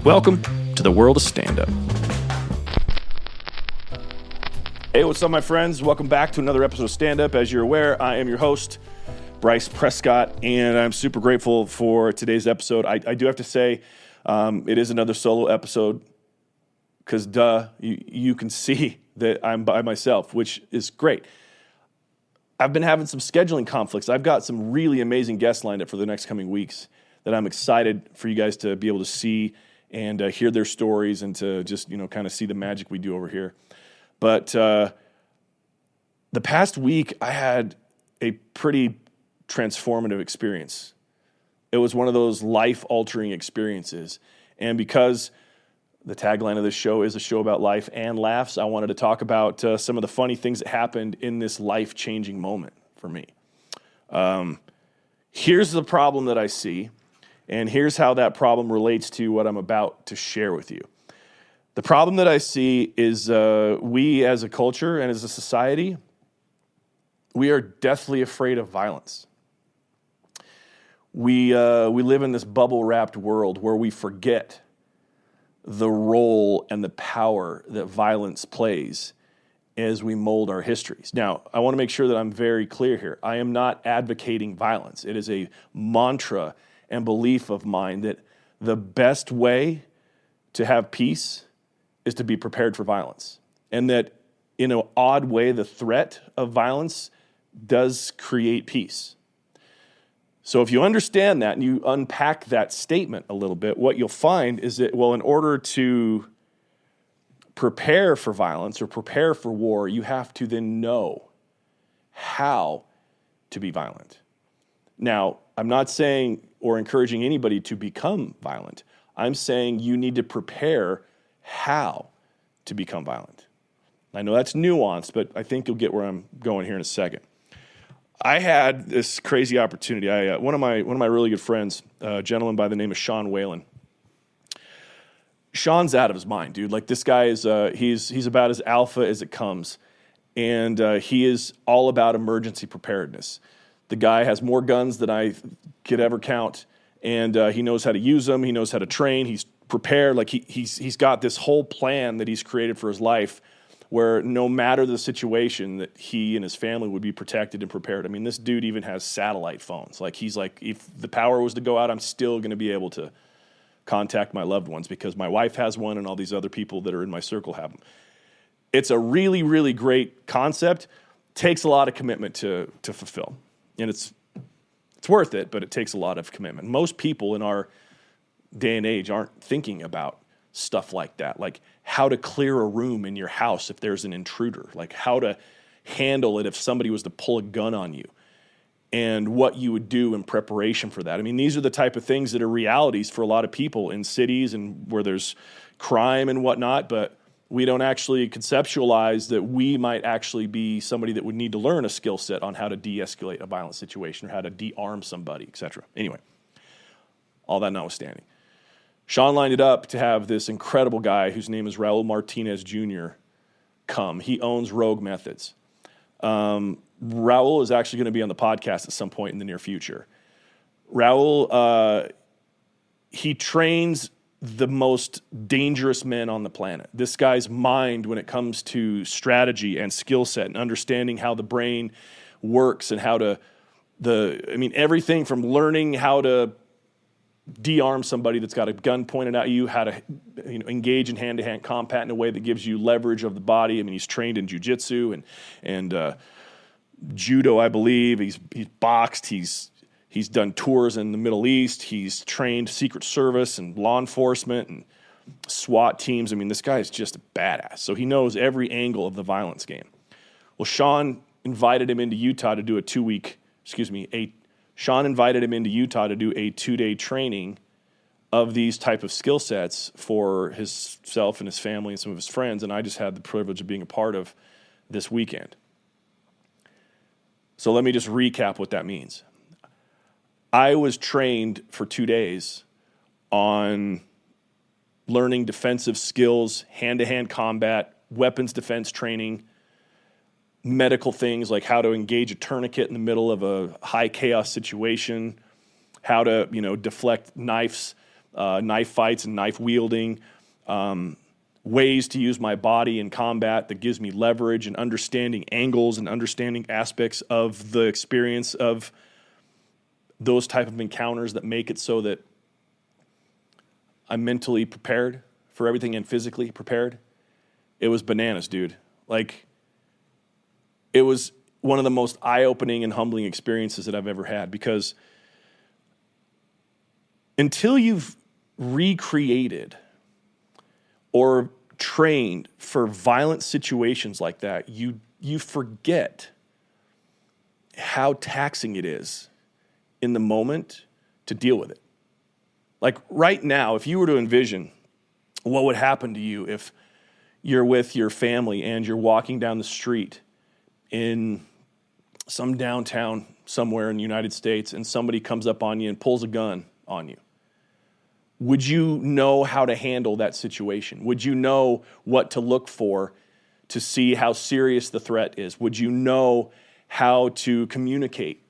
Welcome to the world of stand-up. Hey, what's up, my friends? Welcome back to another episode of Stand Up. As you're aware, I am your host, Bryce Prescott, and I'm super grateful for today's episode. I do have to say, it is another solo episode because, you can see that I'm by myself, which is great. I've been having some scheduling conflicts. I've got some really amazing guests lined up for the next coming weeks that I'm excited for you guys to be able to see and hear their stories and to just, kind of see the magic we do over here. But the past week, I had a pretty transformative experience. It was one of those life-altering experiences. And because the tagline of this show is a show about life and laughs, I wanted to talk about some of the funny things that happened in this life-changing moment for me. Here's the problem that I see, and here's how that problem relates to what I'm about to share with you. The problem that I see is we as a culture and as a society, we are deathly afraid of violence. We live in this bubble-wrapped world where we forget the role and the power that violence plays as we mold our histories. Now, I want to make sure that I'm very clear here. I am not advocating violence. It is a mantra and belief of mine that the best way to have peace is to be prepared for violence. And that in an odd way, the threat of violence does create peace. So if you understand that and you unpack that statement a little bit, what you'll find is that, in order to prepare for violence or prepare for war, you have to then know how to be violent. Now, I'm not saying or encouraging anybody to become violent. I'm saying you need to prepare how to become violent. I know that's nuanced, but I think you'll get where I'm going here in a second. I had this crazy opportunity. One of my really good friends, a gentleman by the name of Sean Whalen. Sean's out of his mind, dude. Like, this guy is he's about as alpha as it comes, and he is all about emergency preparedness. The guy has more guns than I could ever count, and he knows how to use them. He knows how to train. He's prepared. Like, he's got this whole plan that he's created for his life, where no matter the situation, that he and his family would be protected and prepared. I mean, this dude even has satellite phones. Like, he's like, if the power was to go out, I'm still going to be able to contact my loved ones because my wife has one and all these other people that are in my circle have them. It's a really, really great concept. Takes a lot of commitment to fulfill. And it's worth it, but it takes a lot of commitment. Most people in our day and age aren't thinking about stuff like that, like how to clear a room in your house if there's an intruder, like how to handle it if somebody was to pull a gun on you, and what you would do in preparation for that. I mean, these are the type of things that are realities for a lot of people in cities and where there's crime and whatnot, but we don't actually conceptualize that we might actually be somebody that would need to learn a skill set on how to de-escalate a violent situation or how to de-arm somebody, etc. Anyway, all that notwithstanding, Sean lined it up to have this incredible guy whose name is Raul Martinez Jr. come. He owns Rogue Methods. Raul is actually going to be on the podcast at some point in the near future. Raul, he trains the most dangerous men on the planet. This guy's mind, when it comes to strategy and skill set and understanding how the brain works and how to, everything from learning how to de-arm somebody that's got a gun pointed at you, how to engage in hand-to-hand combat in a way that gives you leverage of the body. I mean, he's trained in jiu-jitsu and judo, I believe. He's boxed. He's done tours in the Middle East. He's trained Secret Service and law enforcement and SWAT teams. I mean, this guy is just a badass. So he knows every angle of the violence game. Well, Sean invited him into Utah to do a 2-day training of these type of skill sets for himself and his family and some of his friends, and I just had the privilege of being a part of this weekend. So let me just recap what that means. I was trained for 2 days on learning defensive skills, hand-to-hand combat, weapons defense training, medical things like how to engage a tourniquet in the middle of a high chaos situation, how to, deflect knives knife fights and knife wielding, ways to use my body in combat that gives me leverage and understanding angles and understanding aspects of the experience of those type of encounters that make it so that I'm mentally prepared for everything and physically prepared. It was bananas, dude. Like, it was one of the most eye-opening and humbling experiences that I've ever had, because until you've recreated or trained for violent situations like that, you forget how taxing it is in the moment to deal with it. Like right now, if you were to envision what would happen to you if you're with your family and you're walking down the street in some downtown somewhere in the United States and somebody comes up on you and pulls a gun on you. Would you know how to handle that situation? Would you know what to look for to see how serious the threat is? Would you know how to communicate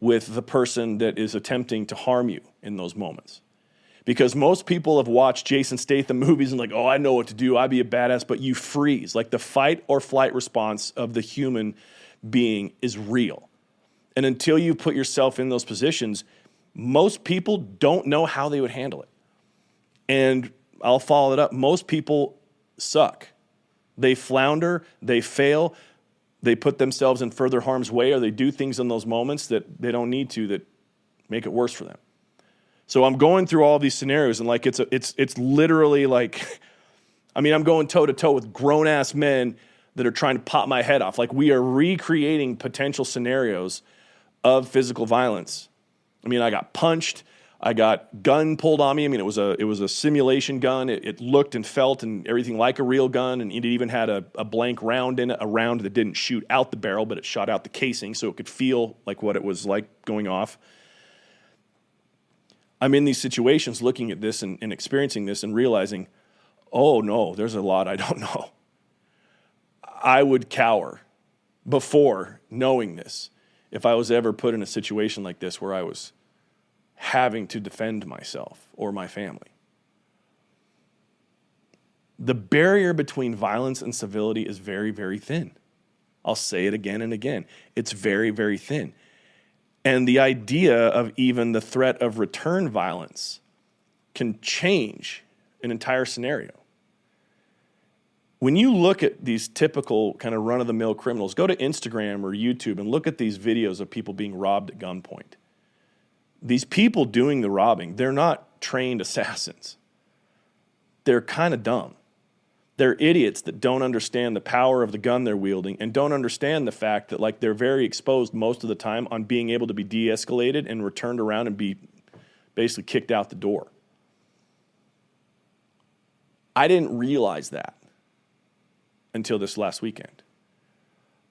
with the person that is attempting to harm you in those moments? Because most people have watched Jason Statham movies and like, oh, I know what to do. I'd be a badass, but you freeze. Like the fight or flight response of the human being is real. And until you put yourself in those positions, most people don't know how they would handle it. And I'll follow it up. Most people suck. They flounder, they fail, they put themselves in further harm's way, or they do things in those moments that they don't need to that make it worse for them. So I'm going through all these scenarios, and like it's literally like, I mean, I'm going toe to toe with grown ass men that are trying to pop my head off. Like we are recreating potential scenarios of physical violence. I mean, I got punched. I got gun pulled on me. I mean, it was a simulation gun. It looked and felt and everything like a real gun, and it even had a blank round in it, a round that didn't shoot out the barrel, but it shot out the casing, so it could feel like what it was like going off. I'm in these situations looking at this and experiencing this and realizing, oh no, there's a lot I don't know. I would cower before knowing this if I was ever put in a situation like this where I was having to defend myself or my family. The barrier between violence and civility is very, very thin. I'll say it again and again. It's very, very thin. And the idea of even the threat of return violence can change an entire scenario. When you look at these typical kind of run-of-the-mill criminals, go to Instagram or YouTube and look at these videos of people being robbed at gunpoint. These people doing the robbing, they're not trained assassins. They're kind of dumb. They're idiots that don't understand the power of the gun they're wielding and don't understand the fact that like they're very exposed most of the time on being able to be de-escalated and returned around and be basically kicked out the door. I didn't realize that until this last weekend.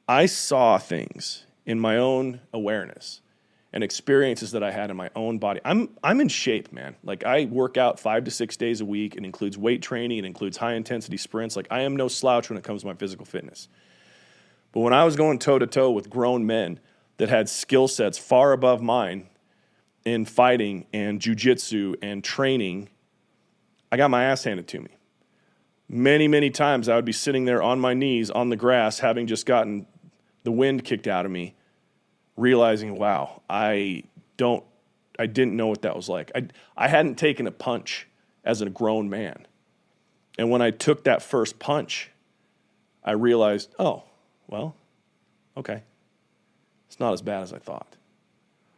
I saw things in my own awareness and experiences that I had in my own body. I'm in shape, man. Like I work out 5 to 6 days a week. It includes weight training. It includes high intensity sprints. Like I am no slouch when it comes to my physical fitness. But when I was going toe to toe with grown men that had skill sets far above mine in fighting and jujitsu and training, I got my ass handed to me. Many, many times I would be sitting there on my knees on the grass, having just gotten the wind kicked out of me, realizing, wow, I didn't know what that was like. I hadn't taken a punch as a grown man. And when I took that first punch, I realized, oh, well, okay. It's not as bad as I thought.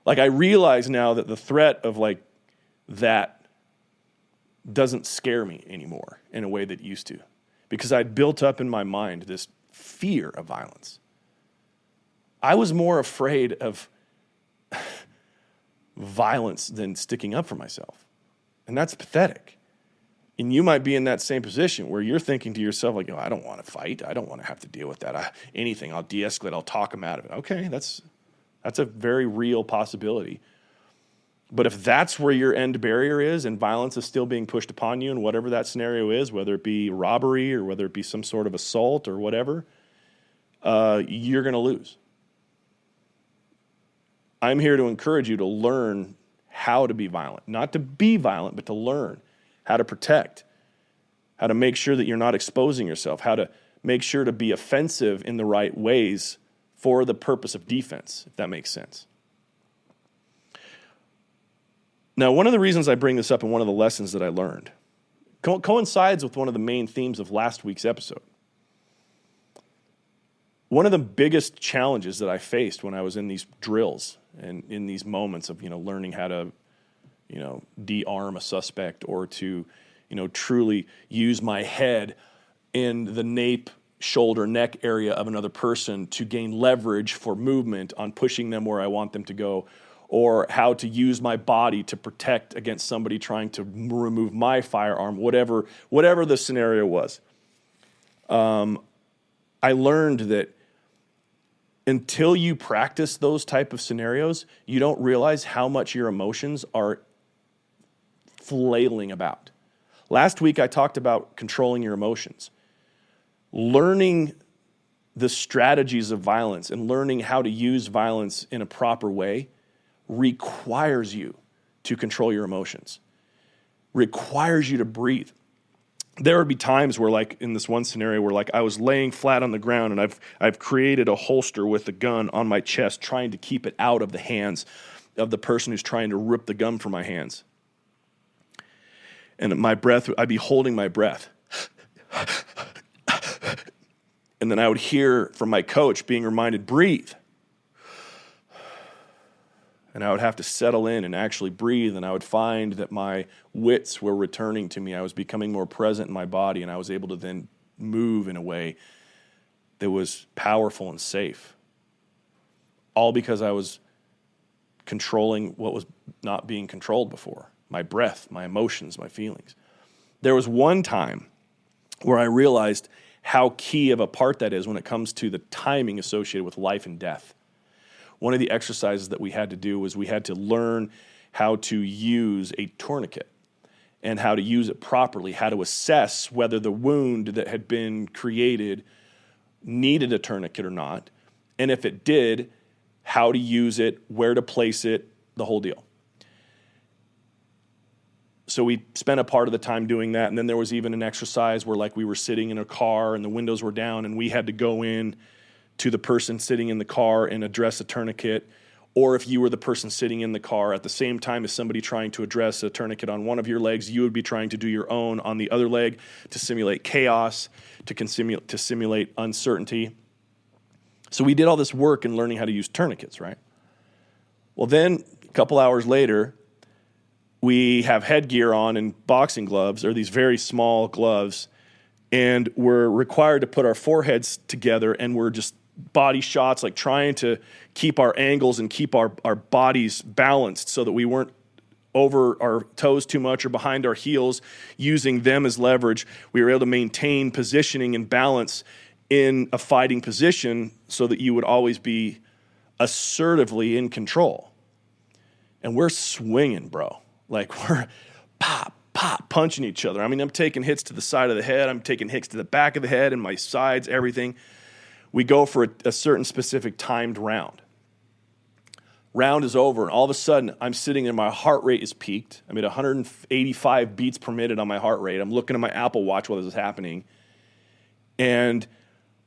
Like I realize now that the threat of like that doesn't scare me anymore in a way that it used to, because I'd built up in my mind this fear of violence. I was more afraid of violence than sticking up for myself. And that's pathetic. And you might be in that same position where you're thinking to yourself, like, oh, I don't want to fight. I don't want to have to deal with that. Anything, I'll de-escalate. I'll talk them out of it. Okay, that's a very real possibility. But if that's where your end barrier is and violence is still being pushed upon you in whatever that scenario is, whether it be robbery or whether it be some sort of assault or whatever, you're going to lose. I'm here to encourage you to learn how to be violent. Not to be violent, but to learn how to protect, how to make sure that you're not exposing yourself, how to make sure to be offensive in the right ways for the purpose of defense, if that makes sense. Now, one of the reasons I bring this up and one of the lessons that I learned coincides with one of the main themes of last week's episode. One of the biggest challenges that I faced when I was in these drills and in these moments of, learning how to, de-arm a suspect or to, truly use my head in the nape, shoulder, neck area of another person to gain leverage for movement on pushing them where I want them to go, or how to use my body to protect against somebody trying to remove my firearm, whatever the scenario was. I learned that until you practice those type of scenarios, you don't realize how much your emotions are flailing about. Last week, I talked about controlling your emotions. Learning the strategies of violence and learning how to use violence in a proper way requires you to control your emotions, requires you to breathe. There would be times where, like in this one scenario where I was laying flat on the ground and I've created a holster with a gun on my chest, trying to keep it out of the hands of the person who's trying to rip the gun from my hands. And my breath, I'd be holding my breath. And then I would hear from my coach being reminded, breathe. And I would have to settle in and actually breathe, and I would find that my wits were returning to me. I was becoming more present in my body, and I was able to then move in a way that was powerful and safe. All because I was controlling what was not being controlled before. My breath, my emotions, my feelings. There was one time where I realized how key of a part that is when it comes to the timing associated with life and death. One of the exercises that we had to do was we had to learn how to use a tourniquet and how to use it properly, how to assess whether the wound that had been created needed a tourniquet or not, and if it did, how to use it, where to place it, the whole deal. So we spent a part of the time doing that, and then there was even an exercise where we were sitting in a car and the windows were down and we had to go in to the person sitting in the car and address a tourniquet, or if you were the person sitting in the car at the same time as somebody trying to address a tourniquet on one of your legs, you would be trying to do your own on the other leg to simulate chaos, to simulate uncertainty. So we did all this work in learning how to use tourniquets, right? Well, then a couple hours later, we have headgear on and boxing gloves, or these very small gloves, and we're required to put our foreheads together, and we're just body shots, trying to keep our angles and keep our bodies balanced so that we weren't over our toes too much or behind our heels, using them as leverage. We were able to maintain positioning and balance in a fighting position so that you would always be assertively in control. And we're swinging, bro. We're pop, punching each other. I mean, I'm taking hits to the side of the head. I'm taking hits to the back of the head and my sides, everything. We go for a certain specific timed round. Round is over, and all of a sudden, I'm sitting and my heart rate is peaked. I'm at 185 beats per minute on my heart rate. I'm looking at my Apple Watch while this is happening. And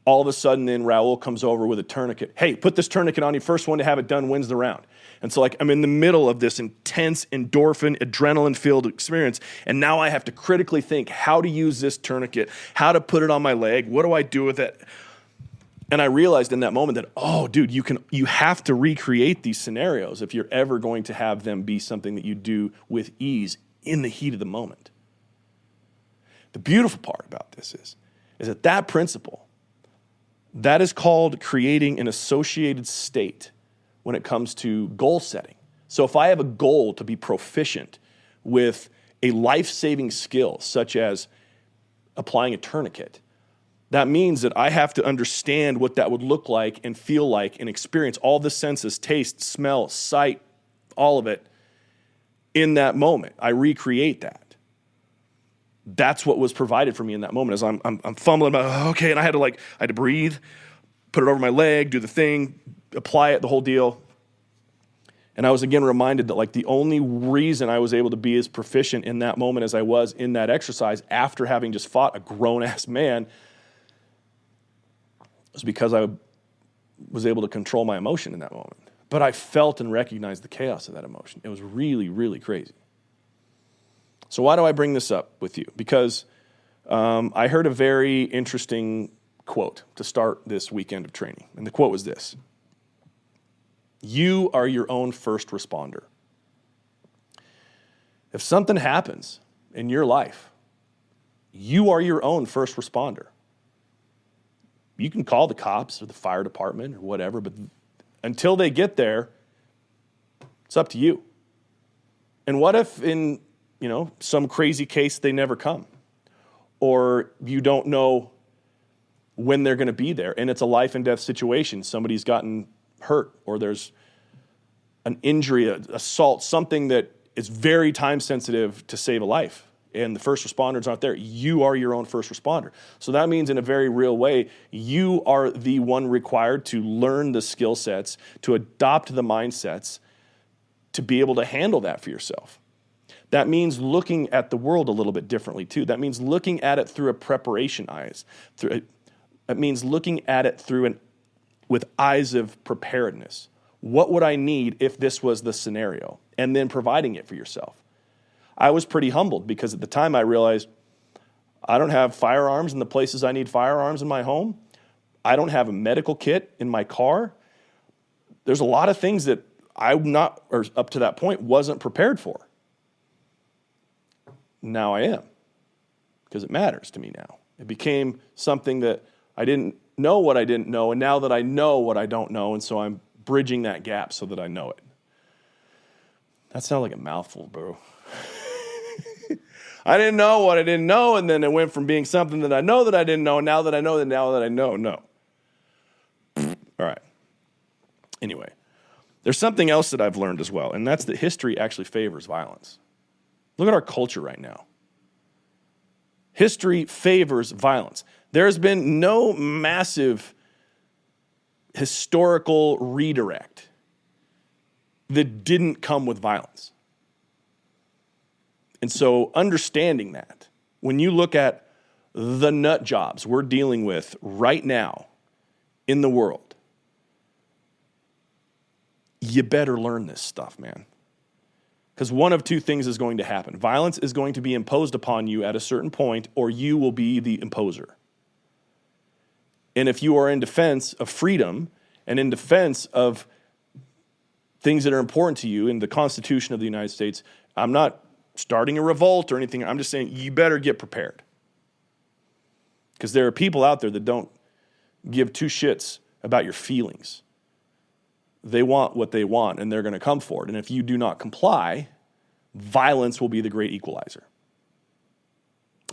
all of a sudden, then Raul comes over with a tourniquet. Hey, put this tourniquet on you. First one to have it done wins the round. And so I'm in the middle of this intense endorphin, adrenaline-filled experience, and now I have to critically think how to use this tourniquet, how to put it on my leg, what do I do with it? And I realized in that moment that, oh, dude, you have to recreate these scenarios if you're ever going to have them be something that you do with ease in the heat of the moment. The beautiful part about this is that principle, that is called creating an associated state when it comes to goal setting. So if I have a goal to be proficient with a life-saving skill, such as applying a tourniquet, that means that I have to understand what that would look like and feel like and experience all the senses, taste, smell, sight, all of it in that moment. I recreate that. That's what was provided for me in that moment as I'm fumbling about, okay, and I had to breathe, put it over my leg, do the thing, apply it, the whole deal. And I was again reminded that like the only reason I was able to be as proficient in that moment as I was in that exercise after having just fought a grown-ass man was because I was able to control my emotion in that moment. But I felt and recognized the chaos of that emotion. It was really, really crazy. So why do I bring this up with you? Because I heard a very interesting quote to start this weekend of training. And the quote was this: "You are your own first responder." If something happens in your life, you are your own first responder. You can call the cops or the fire department or whatever, but until they get there, it's up to you. And what if in, some crazy case they never come? Or you don't know when they're going to be there, and it's a life and death situation. Somebody's gotten hurt, or there's an injury, an assault, something that is very time sensitive to save a life, and the first responders aren't there. You are your own first responder. So that means in a very real way, you are the one required to learn the skill sets, to adopt the mindsets, to be able to handle that for yourself. That means looking at the world a little bit differently too. That means looking at it through a preparation eyes. It means looking at it with eyes of preparedness. What would I need if this was the scenario? And then providing it for yourself. I was pretty humbled because at the time I realized I don't have firearms in the places I need firearms in my home. I don't have a medical kit in my car. There's a lot of things that I'm not, or up to that point, wasn't prepared for. Now I am, because it matters to me now. It became something that I didn't know what I didn't know, and now that I know what I don't know, and so I'm bridging that gap so that I know it. That sounded like a mouthful, bro. I didn't know what I didn't know, and then it went from being something that I know that I didn't know, and now that I know, no. All right. Anyway, there's something else that I've learned as well, and that's that history actually favors violence. Look at our culture right now. History favors violence. There's been no massive historical redirect that didn't come with violence. And so understanding that, when you look at the nut jobs we're dealing with right now in the world, you better learn this stuff, man. Because one of two things is going to happen. Violence is going to be imposed upon you at a certain point, or you will be the imposer. And if you are in defense of freedom and in defense of things that are important to you in the Constitution of the United States, I'm not starting a revolt or anything. I'm just saying you better get prepared. Because there are people out there that don't give two shits about your feelings. They want what they want, and they're going to come for it. And if you do not comply, violence will be the great equalizer.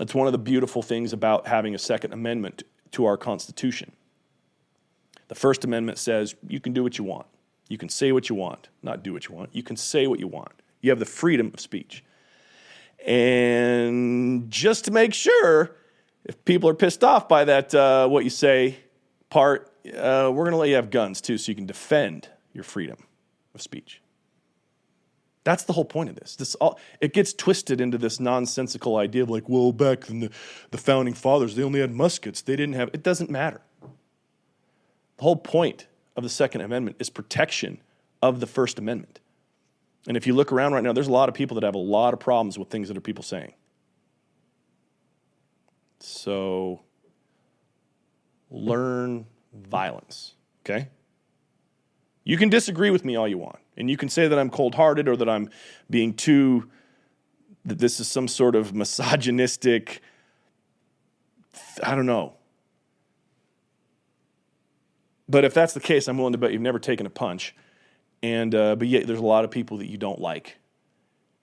It's one of the beautiful things about having a Second Amendment to our Constitution. The First Amendment says you can do what you want. You can say what you want, not do what you want. You can say what you want. You have the freedom of speech. And just to make sure, if people are pissed off by that what you say part, we're going to let you have guns too so you can defend your freedom of speech. That's the whole point of this. It gets twisted into this nonsensical idea of like, well, back in the founding fathers, they only had muskets. They didn't have, it doesn't matter. The whole point of the Second Amendment is protection of the First Amendment. And if you look around right now, there's a lot of people that have a lot of problems with things that are people saying. So learn violence, okay? You can disagree with me all you want, and you can say that I'm cold-hearted or that I'm being that this is some sort of misogynistic, I don't know. But if that's the case, I'm willing to bet you've never taken a punch, but yet there's a lot of people that you don't like,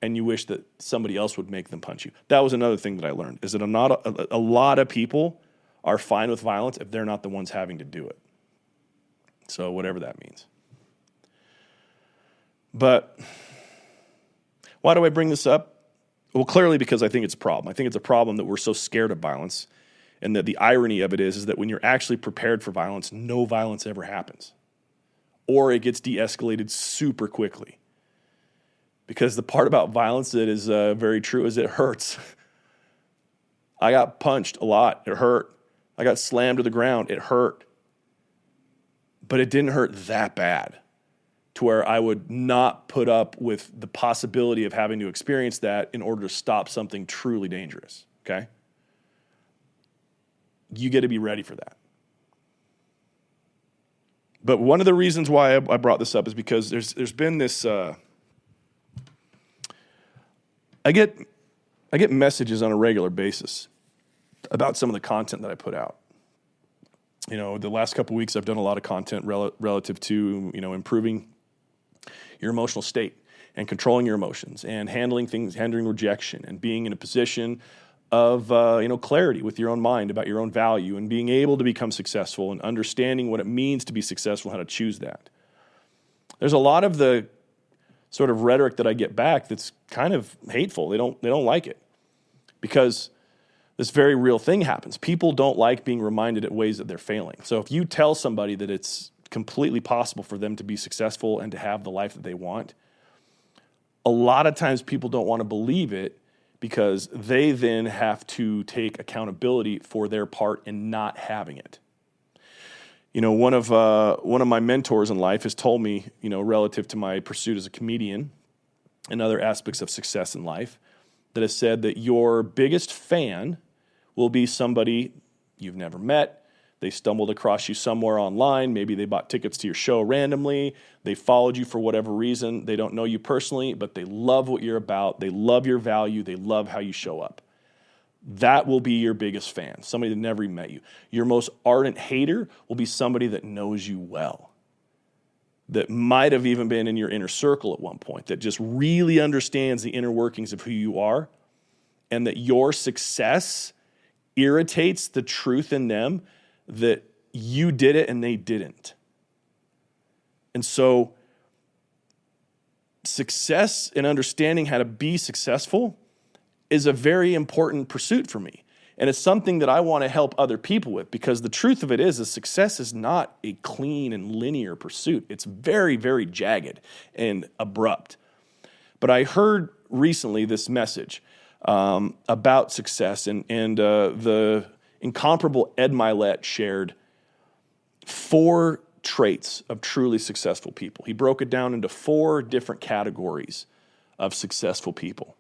and you wish that somebody else would make them punch you. That was another thing that I learned, is that a lot of people are fine with violence if they're not the ones having to do it. So whatever that means. But why do I bring this up? Well, clearly because I think it's a problem. I think it's a problem that we're so scared of violence, and that the irony of it is that when you're actually prepared for violence, no violence ever happens. Or it gets de-escalated super quickly. Because the part about violence that is very true is it hurts. I got punched a lot. It hurt. I got slammed to the ground. It hurt. But it didn't hurt that bad to where I would not put up with the possibility of having to experience that in order to stop something truly dangerous, okay? You get to be ready for that. But one of the reasons why I brought this up is because there's been this, I get messages on a regular basis about some of the content that I put out. You know, the last couple of weeks I've done a lot of content relative to, you know, improving your emotional state and controlling your emotions and handling things, handling rejection and being in a position of, clarity with your own mind about your own value and being able to become successful and understanding what it means to be successful, how to choose that. There's a lot of the sort of rhetoric that I get back that's kind of hateful. They don't like it because this very real thing happens. People don't like being reminded of ways that they're failing. So if you tell somebody that it's completely possible for them to be successful and to have the life that they want, a lot of times people don't want to believe it because they then have to take accountability for their part in not having it. You know, one of my mentors in life has told me, you know, relative to my pursuit as a comedian and other aspects of success in life, that has said that your biggest fan will be somebody you've never met. They stumbled across you somewhere online. Maybe they bought tickets to your show randomly. They followed you for whatever reason. They don't know you personally, but they love what you're about. They love your value. They love how you show up. That will be your biggest fan, somebody that never even met you. Your most ardent hater will be somebody that knows you well, that might have even been in your inner circle at one point, that just really understands the inner workings of who you are, and that your success irritates the truth in them that you did it and they didn't. And so success and understanding how to be successful is a very important pursuit for me. And it's something that I want to help other people with, because the truth of it is success is not a clean and linear pursuit. It's very, very jagged and abrupt. But I heard recently this message about success, and the incomparable Ed Milet shared 4 traits of truly successful people. He broke it down into 4 different categories of successful people.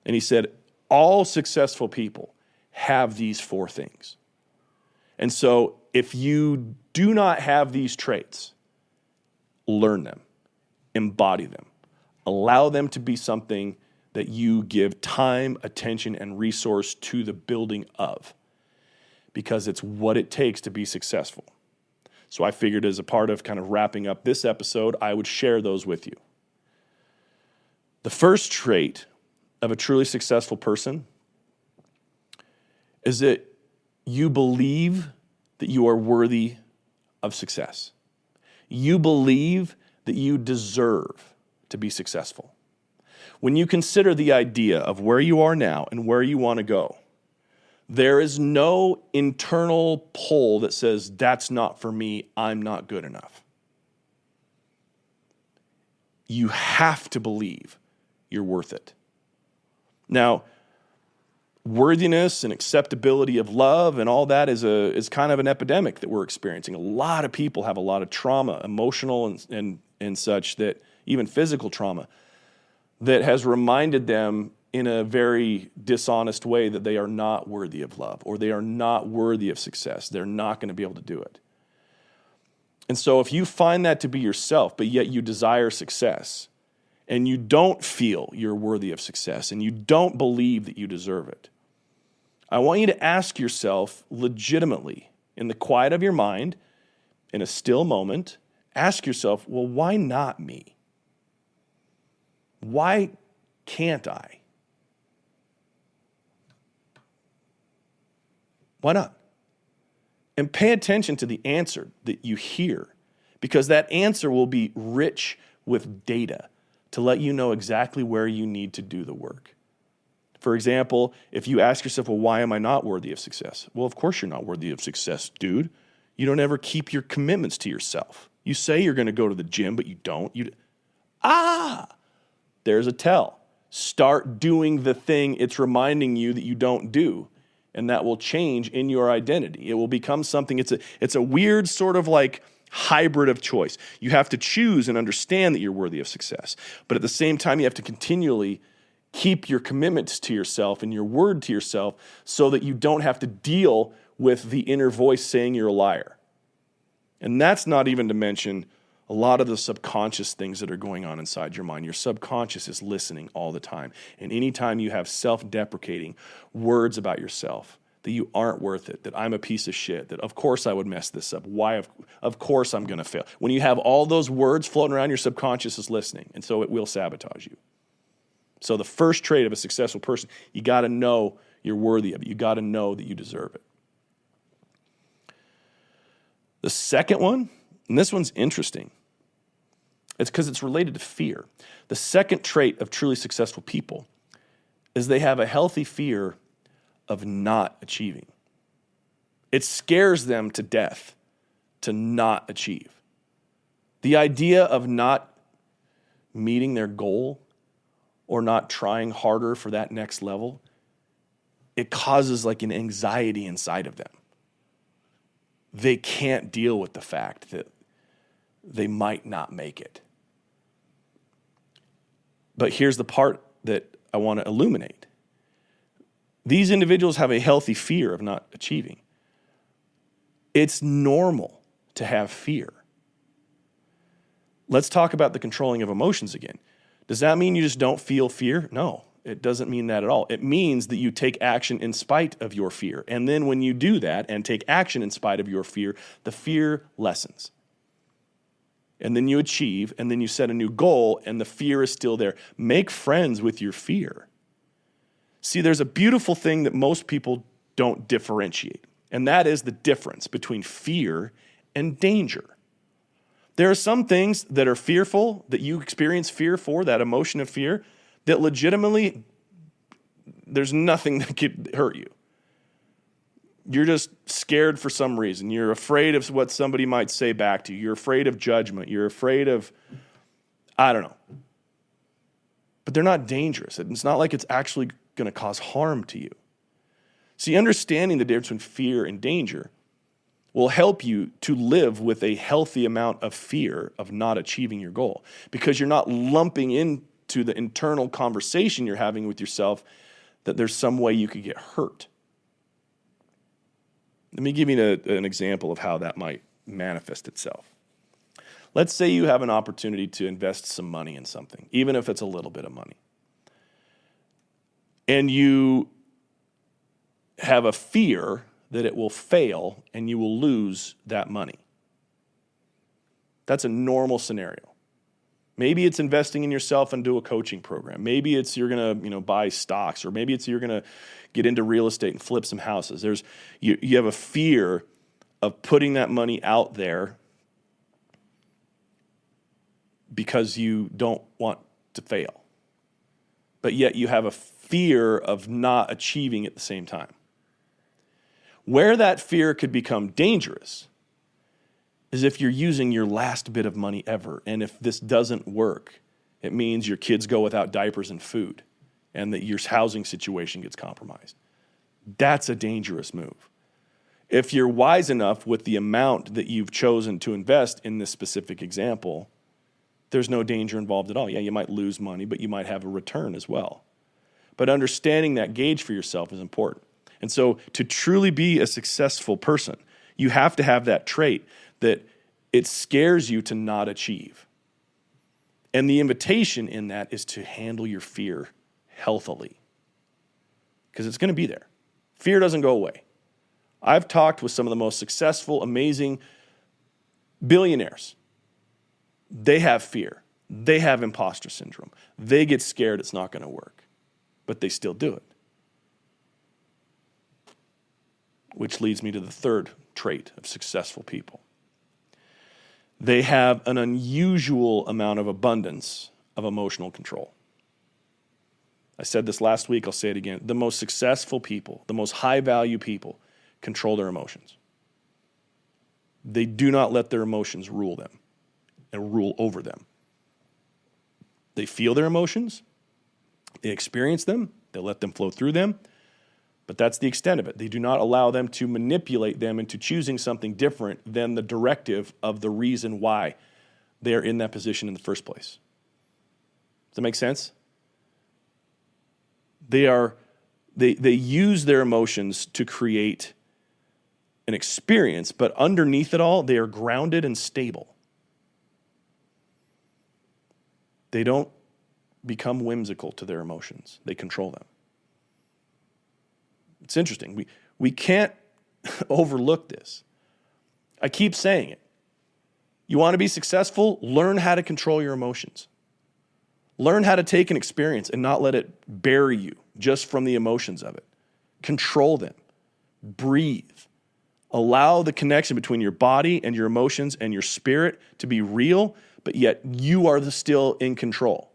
And he said, all successful people have these 4 things. And so if you do not have these traits, learn them, embody them, allow them to be something that you give time, attention, and resource to the building of, because it's what it takes to be successful. So I figured as a part of kind of wrapping up this episode, I would share those with you. The first trait of a truly successful person is that you believe that you are worthy of success. You believe that you deserve to be successful. When you consider the idea of where you are now and where you want to go, there is no internal pull that says, that's not for me, I'm not good enough. You have to believe you're worth it. Now, worthiness and acceptability of love and all that is kind of an epidemic that we're experiencing. A lot of people have a lot of trauma, emotional and such, that even physical trauma, that has reminded them in a very dishonest way that they are not worthy of love, or they are not worthy of success. They're not going to be able to do it. And so if you find that to be yourself, but yet you desire success, and you don't feel you're worthy of success, and you don't believe that you deserve it, I want you to ask yourself legitimately, in the quiet of your mind, in a still moment, ask yourself, well, why not me? Why can't I? Why not? And pay attention to the answer that you hear, because that answer will be rich with data to let you know exactly where you need to do the work. For example, if you ask yourself, well, why am I not worthy of success? Well, of course you're not worthy of success, dude. You don't ever keep your commitments to yourself. You say you're going to go to the gym, but you don't. There there's a tell. Start doing the thing it's reminding you that you don't do, and that will change in your identity. It will become something, it's a weird sort of like hybrid of choice. You have to choose and understand that you're worthy of success, but at the same time, you have to continually keep your commitments to yourself and your word to yourself so that you don't have to deal with the inner voice saying you're a liar. And that's not even to mention a lot of the subconscious things that are going on inside your mind. Your subconscious is listening all the time. And anytime you have self-deprecating words about yourself, that you aren't worth it, that I'm a piece of shit, that of course I would mess this up, why of course I'm going to fail. When you have all those words floating around, your subconscious is listening, and so it will sabotage you. So the first trait of a successful person, you got to know you're worthy of it. You got to know that you deserve it. The second one, and this one's interesting, it's because it's related to fear. The second trait of truly successful people is they have a healthy fear of not achieving. It scares them to death to not achieve. The idea of not meeting their goal or not trying harder for that next level, it causes like an anxiety inside of them. They can't deal with the fact that they might not make it. But here's the part that I want to illuminate. These individuals have a healthy fear of not achieving. It's normal to have fear. Let's talk about the controlling of emotions again. Does that mean you just don't feel fear? No, it doesn't mean that at all. It means that you take action in spite of your fear. And then when you do that and take action in spite of your fear, the fear lessens. And then you achieve, and then you set a new goal, and the fear is still there. Make friends with your fear. See, there's a beautiful thing that most people don't differentiate, and that is the difference between fear and danger. There are some things that are fearful, that you experience fear for, that emotion of fear, that legitimately, there's nothing that could hurt you. You're just scared for some reason. You're afraid of what somebody might say back to you. You're afraid of judgment. You're afraid of, I don't know. But they're not dangerous. It's not like it's actually going to cause harm to you. See, understanding the difference between fear and danger will help you to live with a healthy amount of fear of not achieving your goal, because you're not lumping into the internal conversation you're having with yourself that there's some way you could get hurt. Let me give you an example of how that might manifest itself. Let's say you have an opportunity to invest some money in something, even if it's a little bit of money. And you have a fear that it will fail and you will lose that money. That's a normal scenario. Maybe it's investing in yourself and do a coaching program. Maybe it's you're going to, buy stocks, or maybe it's you're going to get into real estate and flip some houses. You have a fear of putting that money out there because you don't want to fail. But yet you have a fear of not achieving at the same time. Where that fear could become dangerous is if you're using your last bit of money ever, and if this doesn't work, it means your kids go without diapers and food, and that your housing situation gets compromised. That's a dangerous move. If you're wise enough with the amount that you've chosen to invest in this specific example, there's no danger involved at all. Yeah, you might lose money, but you might have a return as well. But understanding that gauge for yourself is important. And so to truly be a successful person, you have to have that trait that it scares you to not achieve. And the invitation in that is to handle your fear healthily, because it's going to be there. Fear doesn't go away. I've talked with some of the most successful, amazing billionaires. They have fear. They have imposter syndrome. They get scared it's not going to work, but they still do it. Which leads me to the third trait of successful people. They have an unusual amount of abundance of emotional control. I said this last week, I'll say it again. The most successful people, the most high-value people, control their emotions. They do not let their emotions rule them and rule over them. They feel their emotions, they experience them, they let them flow through them, but that's the extent of it. They do not allow them to manipulate them into choosing something different than the directive of the reason why they're in that position in the first place. Does that make sense? They use their emotions to create an experience, but underneath it all, they are grounded and stable. They don't become whimsical to their emotions. They control them. It's interesting. We can't overlook this. I keep saying it. You want to be successful? Learn how to control your emotions. Learn how to take an experience and not let it bury you just from the emotions of it. Control them. Breathe. Allow the connection between your body and your emotions and your spirit to be real, but yet you are still in control.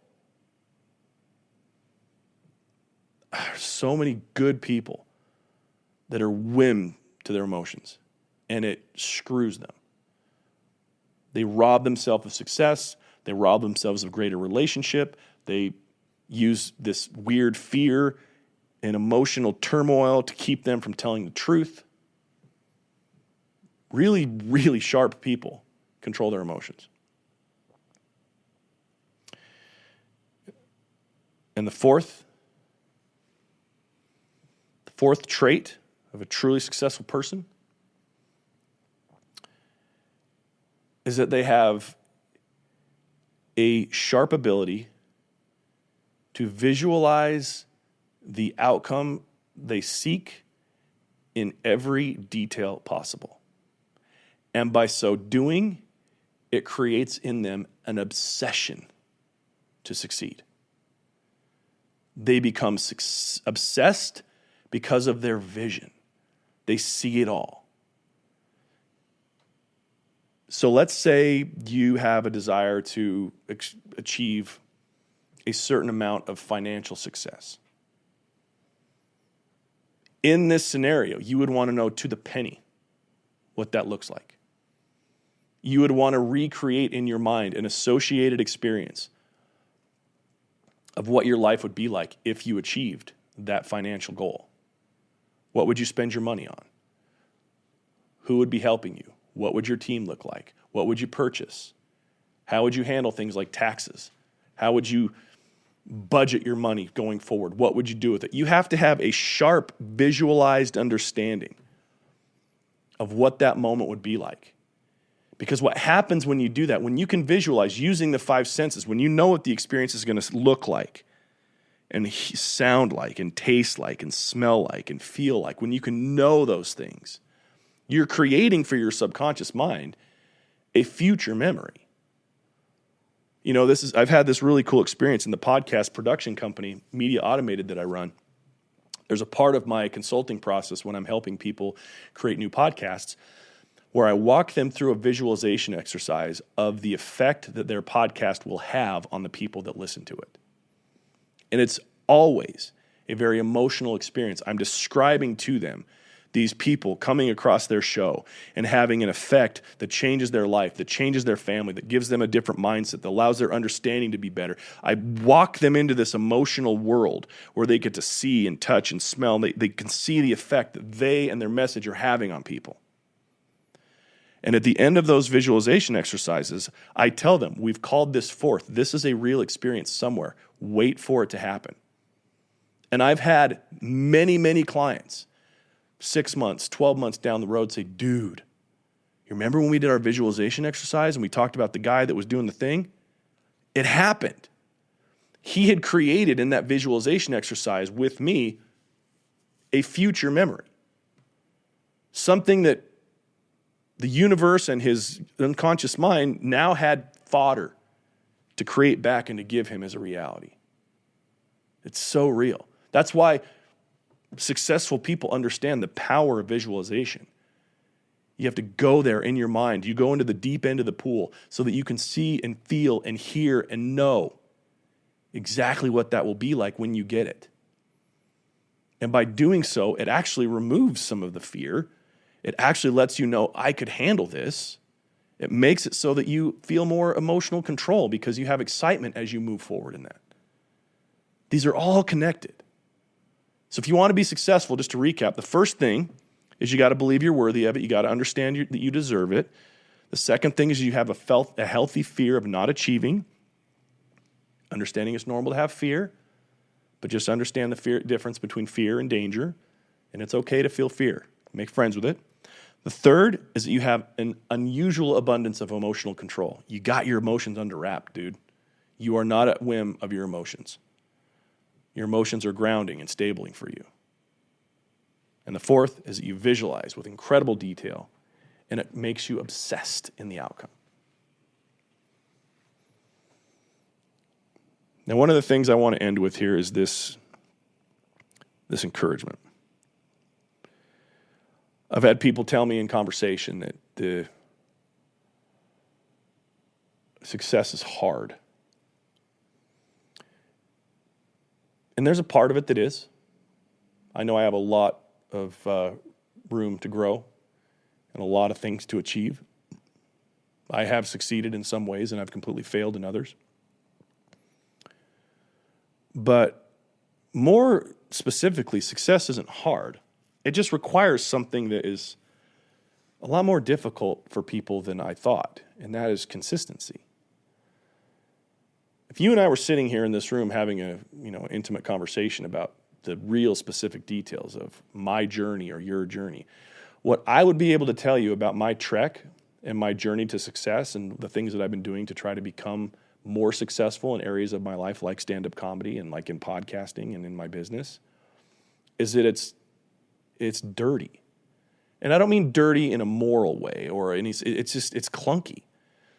There's so many good people that are whim to their emotions, and it screws them. They rob themselves of success. They rob themselves of greater relationship. They use this weird fear and emotional turmoil to keep them from telling the truth. Really, really sharp people control their emotions. And the fourth trait of a truly successful person is that they have a sharp ability to visualize the outcome they seek in every detail possible. And by so doing, it creates in them an obsession to succeed. They become obsessed because of their vision. They see it all. So let's say you have a desire to achieve a certain amount of financial success. In this scenario, you would want to know to the penny what that looks like. You would want to recreate in your mind an associated experience of what your life would be like if you achieved that financial goal. What would you spend your money on? Who would be helping you? What would your team look like? What would you purchase? How would you handle things like taxes? How would you budget your money going forward? What would you do with it? You have to have a sharp, visualized understanding of what that moment would be like. Because what happens when you do that, when you can visualize using the five senses, when you know what the experience is going to look like and sound like and taste like and smell like and feel like, when you can know those things, you're creating for your subconscious mind a future memory. You know, I've had this really cool experience in the podcast production company, Media Automated, that I run. There's a part of my consulting process when I'm helping people create new podcasts where I walk them through a visualization exercise of the effect that their podcast will have on the people that listen to it. And it's always a very emotional experience. I'm describing to them these people coming across their show and having an effect that changes their life, that changes their family, that gives them a different mindset, that allows their understanding to be better. I walk them into this emotional world where they get to see and touch and smell. They can see the effect that they and their message are having on people. And at the end of those visualization exercises, I tell them, we've called this forth. This is a real experience somewhere. Wait for it to happen. And I've had many, many clients 6 months, 12 months down the road say, dude, you remember when we did our visualization exercise and we talked about the guy that was doing the thing? It happened. He had created in that visualization exercise with me a future memory. Something that the universe and his unconscious mind now had fodder to create back and to give him as a reality. It's so real. That's why successful people understand the power of visualization. You have to go there in your mind. You go into the deep end of the pool so that you can see and feel and hear and know exactly what that will be like when you get it. And by doing so, it actually removes some of the fear. It actually lets you know, I could handle this. It makes it so that you feel more emotional control because you have excitement as you move forward in that. These are all connected. So if you want to be successful, just to recap, the first thing is you got to believe you're worthy of it. You got to understand that you deserve it. The second thing is you have a healthy fear of not achieving. Understanding it's normal to have fear, but just understand the difference between fear and danger, and it's okay to feel fear. Make friends with it. The third is that you have an unusual abundance of emotional control. You got your emotions under wrap, dude. You are not at whim of your emotions. Your emotions are grounding and stabling for you. And the fourth is that you visualize with incredible detail, and it makes you obsessed in the outcome. Now, one of the things I want to end with here is this encouragement. I've had people tell me in conversation that the success is hard. And there's a part of it that is. I know I have a lot of room to grow and a lot of things to achieve. I have succeeded in some ways and I've completely failed in others. But more specifically, success isn't hard. It just requires something that is a lot more difficult for people than I thought, and that is consistency. If you and I were sitting here in this room having a intimate conversation about the real specific details of my journey or your journey, what I would be able to tell you about my trek and my journey to success and the things that I've been doing to try to become more successful in areas of my life like stand-up comedy and like in podcasting and in my business is that it's dirty. And I don't mean dirty in a moral way it's clunky.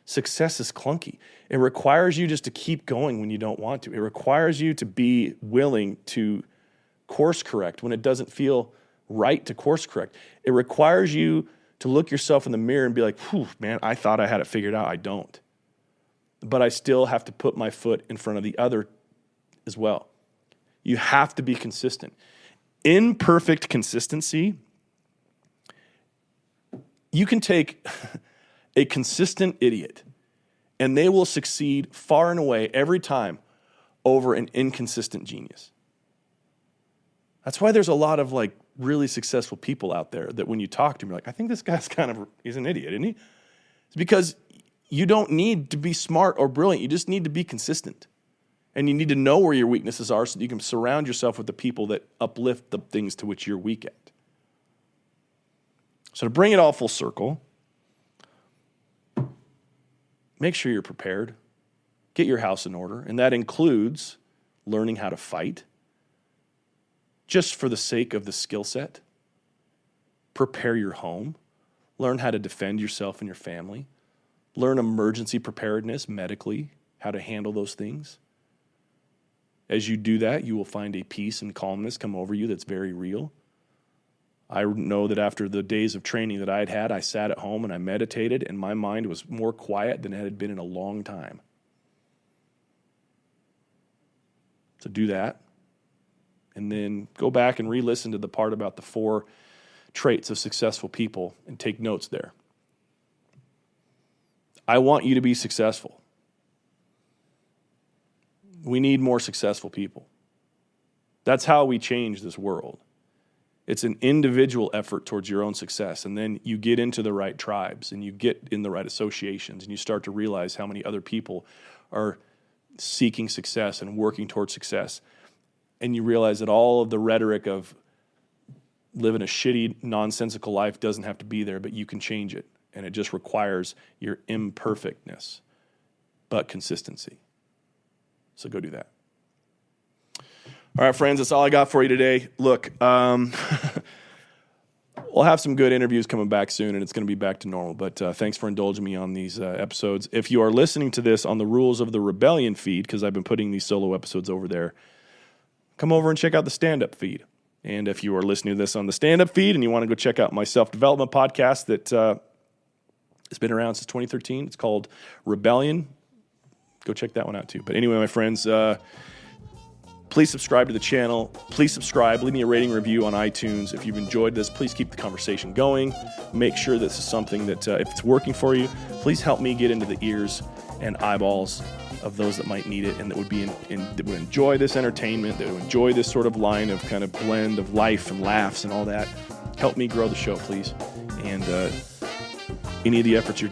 Success is clunky. It requires you just to keep going when you don't want to. It requires you to be willing to course correct when it doesn't feel right to course correct. It requires you to look yourself in the mirror and be like, "Whew, man, I thought I had it figured out. I don't." But I still have to put my foot in front of the other as well. You have to be consistent. Imperfect consistency, you can take a consistent idiot and they will succeed far and away every time over an inconsistent genius. That's why there's a lot of really successful people out there that when you talk to them, you're like, I think this guy's he's an idiot, isn't he? It's because you don't need to be smart or brilliant. You just need to be consistent. And you need to know where your weaknesses are so that you can surround yourself with the people that uplift the things to which you're weak at. So to bring it all full circle, make sure you're prepared. Get your house in order. And that includes learning how to fight just for the sake of the skill set. Prepare your home. Learn how to defend yourself and your family. Learn emergency preparedness medically, how to handle those things. As you do that, you will find a peace and calmness come over you that's very real. I know that after the days of training that I had, I sat at home and I meditated, and my mind was more quiet than it had been in a long time. So do that. And then go back and re-listen to the part about the 4 traits of successful people and take notes there. I want you to be successful. We need more successful people. That's how we change this world. It's an individual effort towards your own success, and then you get into the right tribes, and you get in the right associations, and you start to realize how many other people are seeking success and working towards success. And you realize that all of the rhetoric of living a shitty, nonsensical life doesn't have to be there, but you can change it. And it just requires your imperfectness, but consistency. So go do that. All right, friends, that's all I got for you today. Look, we'll have some good interviews coming back soon, and it's going to be back to normal. But thanks for indulging me on these episodes. If you are listening to this on the Rules of the Rebellion feed, because I've been putting these solo episodes over there, come over and check out the stand-up feed. And if you are listening to this on the stand-up feed and you want to go check out my self-development podcast that has been around since 2013, it's called Rebellion. Go check that one out too. But anyway, my friends, Please subscribe to the channel. Please subscribe. Leave me a rating review on iTunes. If you've enjoyed this, please keep the conversation going. Make sure this is something that, if it's working for you, please help me get into the ears and eyeballs of those that might need it and that would be that would enjoy this entertainment, that would enjoy this sort of line of kind of blend of life and laughs and all that. Help me grow the show, please. And any of the efforts you're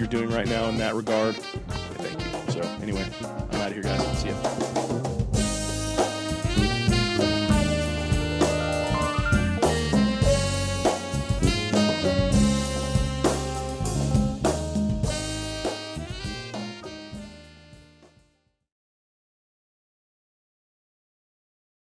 doing right now in that regard, thank you. So anyway, I'm out of here, guys. See ya.